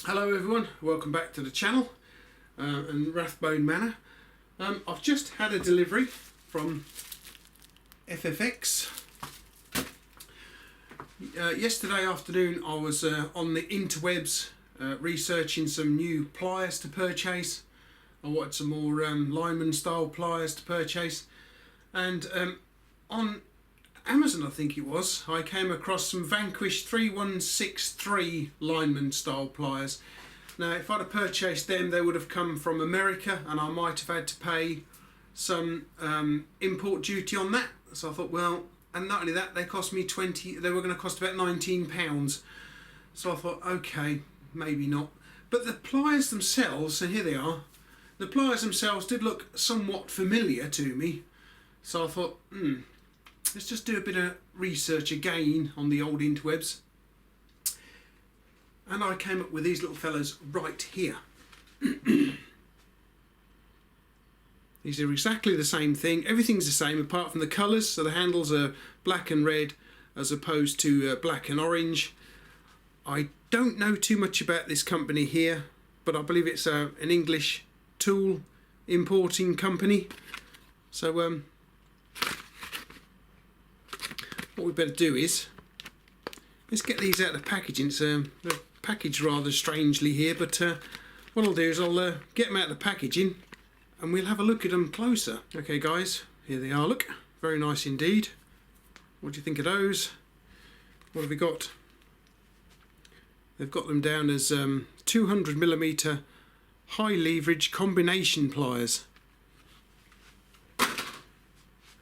Hello everyone, welcome back to the channel and Rathbone Manor. I've just had a delivery from FFX. Yesterday afternoon I was on the interwebs researching some new pliers to purchase. I wanted some more lineman style pliers to purchase, and on Amazon I think it was, I came across some Vanquish 3163 lineman style pliers. Now if I'd have purchased them, they would have come from America and I might have had to pay some import duty on that. So I thought, well, and not only that, they cost me they were going to cost about £19. So I thought, okay, maybe not. But the pliers themselves, and here they are, the pliers themselves did look somewhat familiar to me. So I thought, let's just do a bit of research again on the old interwebs. And I came up with these little fellas right here. These are exactly the same thing. Everything's the same apart from the colours. So the handles are black and red as opposed to black and orange. I don't know too much about this company here, but I believe it's an English tool importing company. So what we better do is let's get these out of the packaging. They're packaged rather strangely here, but what I'll do is I'll get them out of the packaging and we'll have a look at them closer. Okay guys, here they are. Look, very nice indeed. What do you think of those? What have we got? They've got them down as 200mm high leverage combination pliers.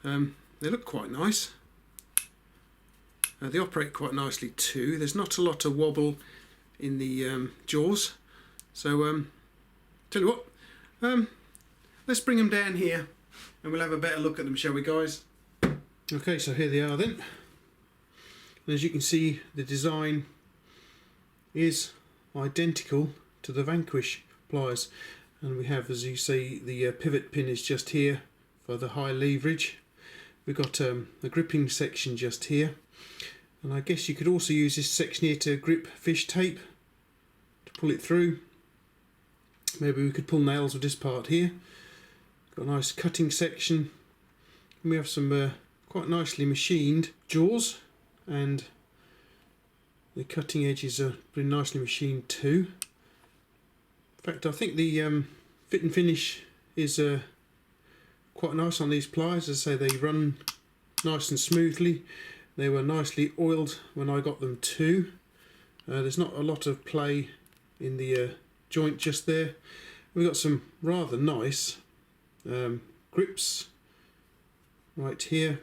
They look quite nice. They operate quite nicely too. There's not a lot of wobble in the jaws. So tell you what, let's bring them down here and we'll have a better look at them, shall we guys? Okay, so here they are then. And as you can see, the design is identical to the Vanquish pliers. And we have, as you see, the pivot pin is just here for the high leverage. We've got the gripping section just here. And I guess you could also use this section here to grip fish tape to pull it through. Maybe we could pull nails with this part here. Got a nice cutting section. And we have some quite nicely machined jaws, and the cutting edges are pretty nicely machined too. In fact, I think the fit and finish is quite nice on these pliers. As I say, they run nice and smoothly. They were nicely oiled when I got them too. There's not a lot of play in the joint just there. We've got some rather nice grips right here.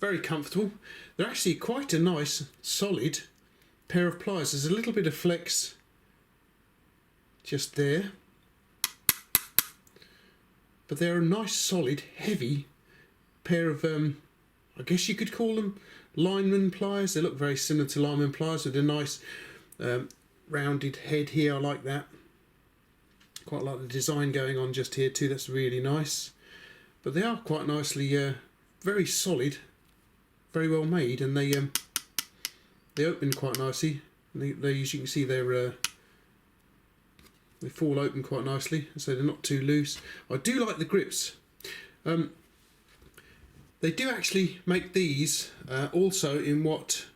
Very comfortable. They're actually quite a nice solid pair of pliers. There's a little bit of flex just there, but they're a nice solid heavy pair of I guess you could call them lineman pliers. They look very similar to lineman pliers with a nice rounded head here. I like that. Quite like the design going on just here too. That's really nice. But they are quite nicely, very solid, very well made, and they open quite nicely. They as you can see, they fall open quite nicely, so they're not too loose. I do like the grips. They do actually make these also in what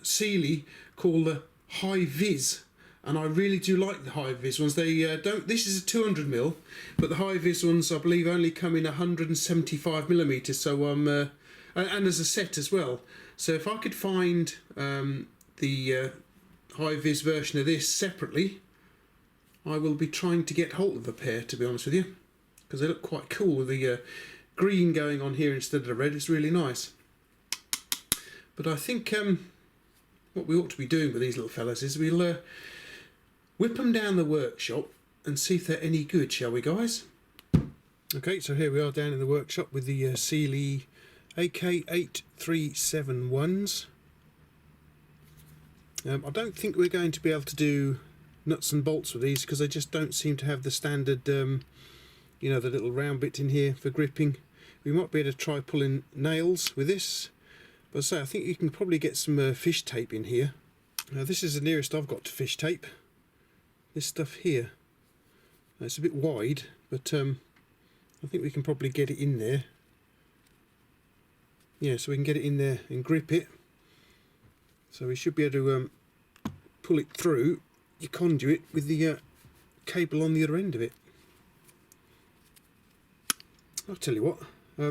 Sealey call the Hi Vis, and I really do like the Hi Vis ones. They don't. This is a 200mm, but the Hi Vis ones I believe only come in 175mm. So and as a set as well. So if I could find the Hi Vis version of this separately, I will be trying to get hold of a pair, to be honest with you, because they look quite cool with the green going on here instead of the red. It's really nice. But I think what we ought to be doing with these little fellas is we'll whip them down the workshop and see if they're any good, shall we guys? Okay, so here we are down in the workshop with the Sealey AK8371s. I don't think we're going to be able to do nuts and bolts with these because they just don't seem to have the standard you know, the little round bit in here for gripping. We might be able to try pulling nails with this, but I think you can probably get some fish tape in here. This is the nearest I've got to fish tape. This stuff here. It's a bit wide, but I think we can probably get it in there. Yeah, so we can get it in there and grip it. So we should be able to pull it through your conduit with the cable on the other end of it. I'll tell you what,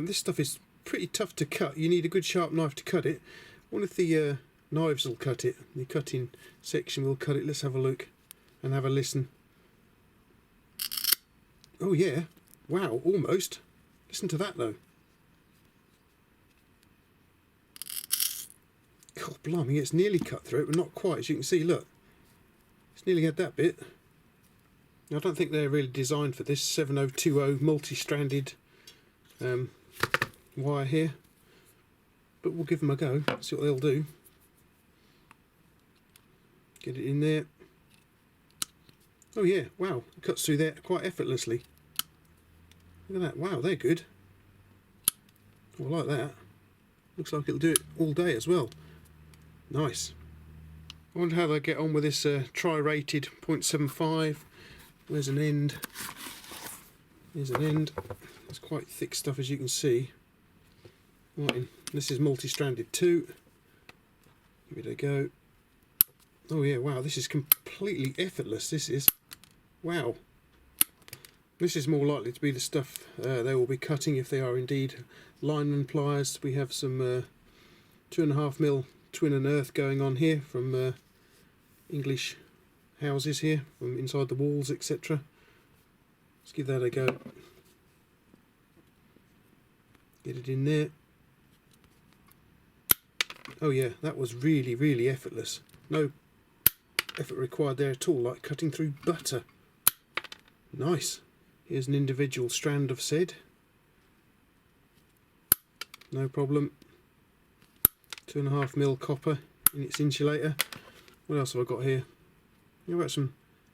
this stuff is pretty tough to cut. You need a good sharp knife to cut it. I wonder if the knives will cut it. The cutting section will cut it. Let's have a look and have a listen. Oh yeah, wow, almost. Listen to that though. God blimey, it's nearly cut through it, but not quite. As you can see, look, it's nearly had that bit. Now, I don't think they're really designed for this 7020 multi-stranded wire here, but we'll give them a go, see what they'll do. Get it in there. Oh yeah, wow, it cuts through there quite effortlessly. Look at that, wow, they're good. I like that. Looks like it'll do it all day as well. Nice. I wonder how they get on with this tri-rated 0.75. Where's an end? Here's an end. It's quite thick stuff, as you can see. Right, this is multi-stranded too. Give it a go. Oh yeah, wow, this is completely effortless. This is, wow. This is more likely to be the stuff they will be cutting if they are indeed lineman pliers. We have some 2.5mm twin and earth going on here from English houses here, from inside the walls, etc. Let's give that a go. Get it in there. Oh yeah, that was really, really effortless. No effort required there at all, like cutting through butter. Nice. Here's an individual strand of said. No problem. 2.5mm copper in its insulator. What else have I got here? How about some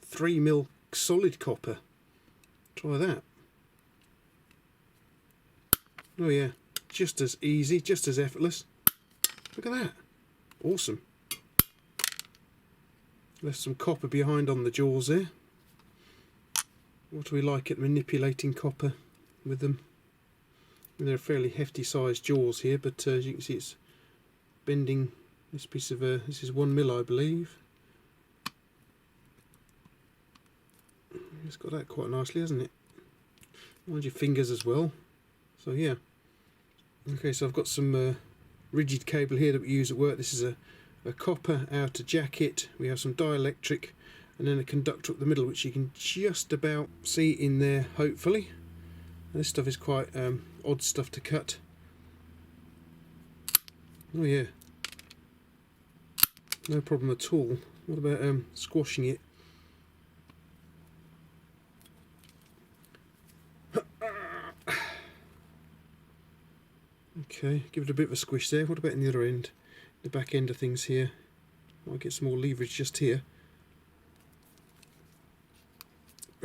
3mm solid copper? Try that. Oh yeah, just as easy, just as effortless. Look at that. Awesome. Left some copper behind on the jaws there. What do we like at manipulating copper with them? And they're fairly hefty sized jaws here, but as you can see, it's bending this piece of this is 1mm, I believe. It's got that quite nicely, hasn't it? Mind your fingers as well. So yeah. Okay, so I've got some rigid cable here that we use at work. This is a copper outer jacket. We have some dielectric, and then a conductor up the middle, which you can just about see in there, hopefully. And this stuff is quite odd stuff to cut. Oh yeah, no problem at all. What about squashing it? Okay, give it a bit of a squish there. What about in the other end? The back end of things here. I'll get some more leverage just here.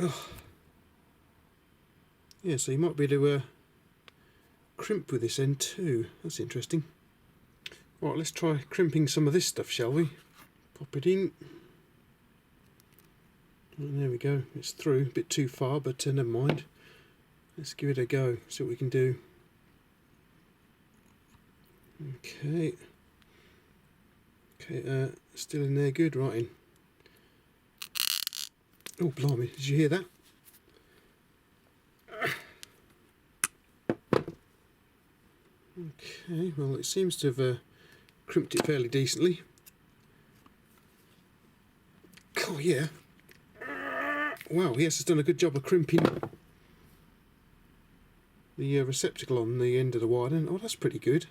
Ugh. Yeah, so you might be able to crimp with this end too. That's interesting. Right, let's try crimping some of this stuff, shall we? Pop it in. And there we go. It's through. A bit too far, but never mind. Let's give it a go. See what we can do. Okay. Okay, still in there, good, right in. Oh, blimey, did you hear that? Okay, well, it seems to have crimped it fairly decently. Oh, yeah. Wow, yes, it's done a good job of crimping the receptacle on the end of the wire then. Oh, that's pretty good.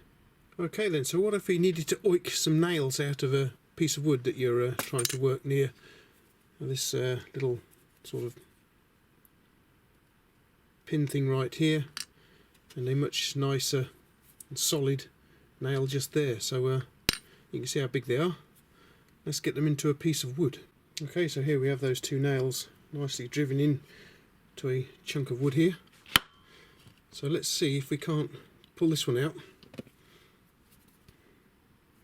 Okay then, so what if we needed to oik some nails out of a piece of wood that you're trying to work near? This little sort of pin thing right here, and a much nicer and solid nail just there. So you can see how big they are. Let's get them into a piece of wood. Okay, so here we have those two nails nicely driven in to a chunk of wood here. So let's see if we can't pull this one out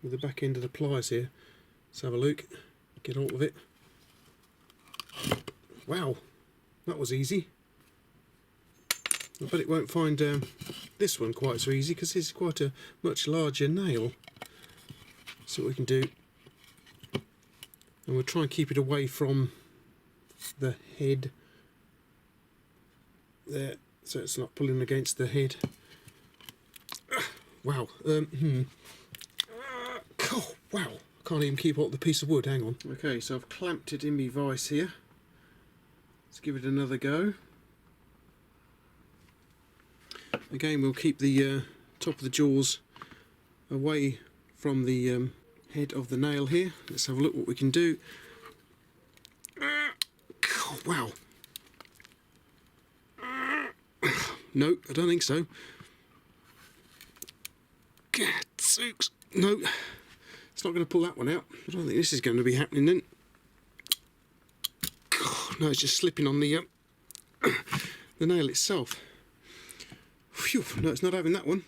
with the back end of the pliers here. Let's have a look, get hold of it. Wow, that was easy. I bet it won't find this one quite so easy because it's quite a much larger nail. So what we can do, and we'll try and keep it away from the head there, so it's not pulling against the head. Wow. Oh, wow. I can't even keep hold of the piece of wood. Hang on. Okay, so I've clamped it in my vise here. Let's give it another go. Again, we'll keep the top of the jaws away from the head of the nail here. Let's have a look what we can do. Oh, wow. No, I don't think so. Gadzooks. No, it's not going to pull that one out. I don't think this is going to be happening then. No, it's just slipping on the nail itself. Phew, no, it's not having that one.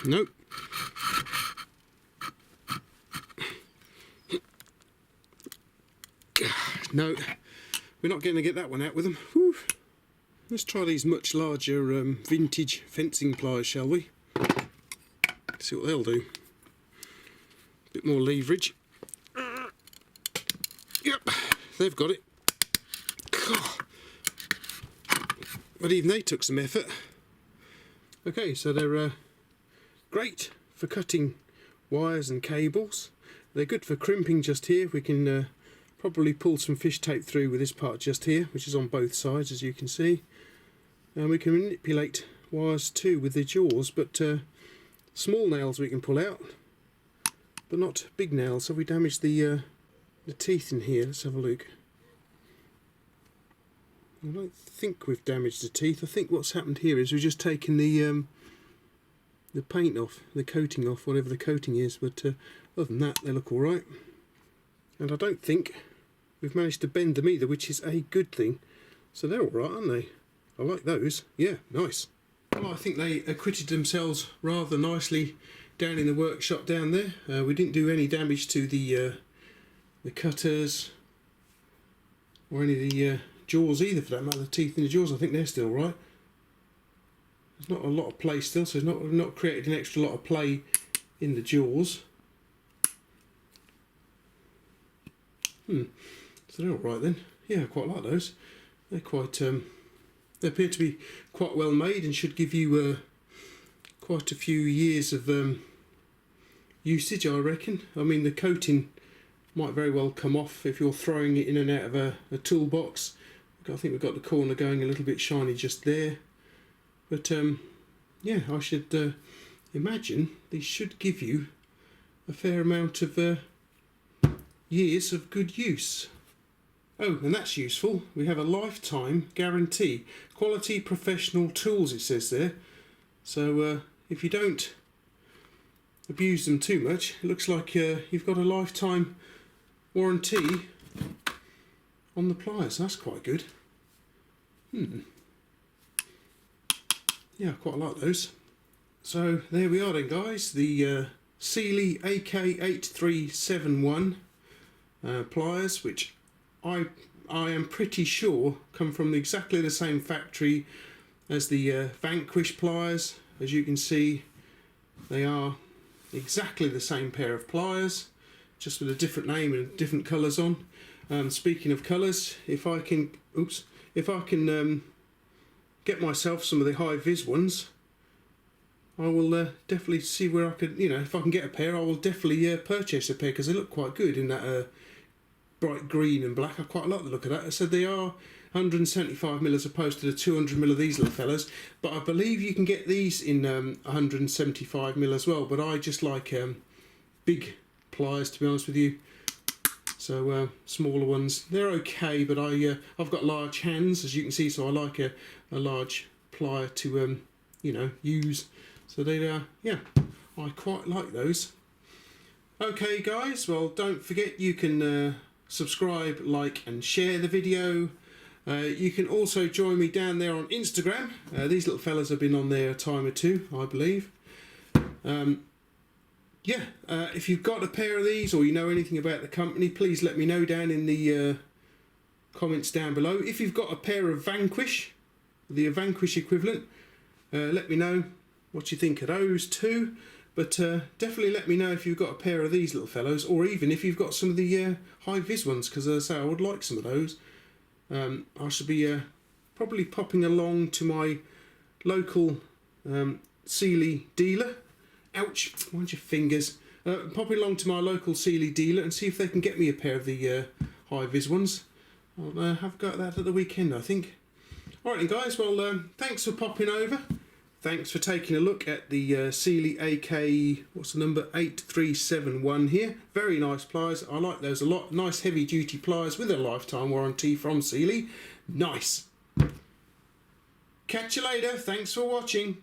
Nope. No, we're not going to get that one out with them. Whew. Let's try these much larger vintage fencing pliers, shall we? See what they'll do. A bit more leverage. Yep, they've got it. But even they took some effort. Okay, so they're great for cutting wires and cables. They're good for crimping just here. We can probably pull some fish tape through with this part just here, which is on both sides, as you can see. And we can manipulate wires too with the jaws, but small nails we can pull out, but not big nails. So we damage the teeth in here. Let's have a look. I don't think we've damaged the teeth. I think what's happened here is we've just taken the paint off, the coating off, whatever the coating is, but other than that they look alright. And I don't think we've managed to bend them either, which is a good thing. So they're alright, aren't they? I like those. Yeah, nice. Well, I think they acquitted themselves rather nicely down in the workshop down there. We didn't do any damage to the cutters or any of the jaws either, for that matter. The teeth in the jaws, I think they're still right. There's not a lot of play still, so we've not created an extra lot of play in the jaws. So they're alright then. Yeah, I quite like those. They're quite they appear to be quite well made and should give you quite a few years of usage, I reckon. I mean, the coating might very well come off if you're throwing it in and out of a toolbox. I think we've got the corner going a little bit shiny just there. But yeah, I should imagine these should give you a fair amount of years of good use. Oh, and that's useful. We have a lifetime guarantee. Quality professional tools, it says there. So if you don't abuse them too much, it looks like you've got a lifetime warranty on the pliers. That's quite good. Yeah, I quite like those. So there we are then, guys. The Sealey AK8371 pliers, which I am pretty sure come from exactly the same factory as the Vanquish pliers. As you can see, they are exactly the same pair of pliers, just with a different name and different colours on. Speaking of colours, if I can get myself some of the Hi Vis ones, I will definitely see where I could, if I can get a pair, I will definitely purchase a pair, because they look quite good in that bright green and black. I quite like the look of that. So they are 175mm as opposed to the 200mm of these little fellas, but I believe you can get these in 175mm as well, but I just like big pliers, to be honest with you. So smaller ones, they're okay, but I've got large hands, as you can see, so I like a large plier to use. So they yeah, I quite like those. Okay guys, well, don't forget you can subscribe, like and share the video. You can also join me down there on Instagram. These little fellas have been on there a time or two, I believe. If you've got a pair of these or you know anything about the company, please let me know down in the comments down below. If you've got a pair of Vanquish, the Vanquish equivalent, let me know what you think of those too. But definitely let me know if you've got a pair of these little fellows, or even if you've got some of the Hi Vis ones, because as I say, I would like some of those. I should be probably popping along to my local Sealey dealer. Ouch, mind your fingers. Popping along to my local Sealey dealer and see if they can get me a pair of the Hi Vis ones. I'll have a go at that at the weekend, I think. Alright then guys, well thanks for popping over. Thanks for taking a look at the Sealey AK, what's the number, 8371 here. Very nice pliers, I like those a lot. Nice heavy duty pliers with a lifetime warranty from Sealey. Nice. Catch you later, thanks for watching.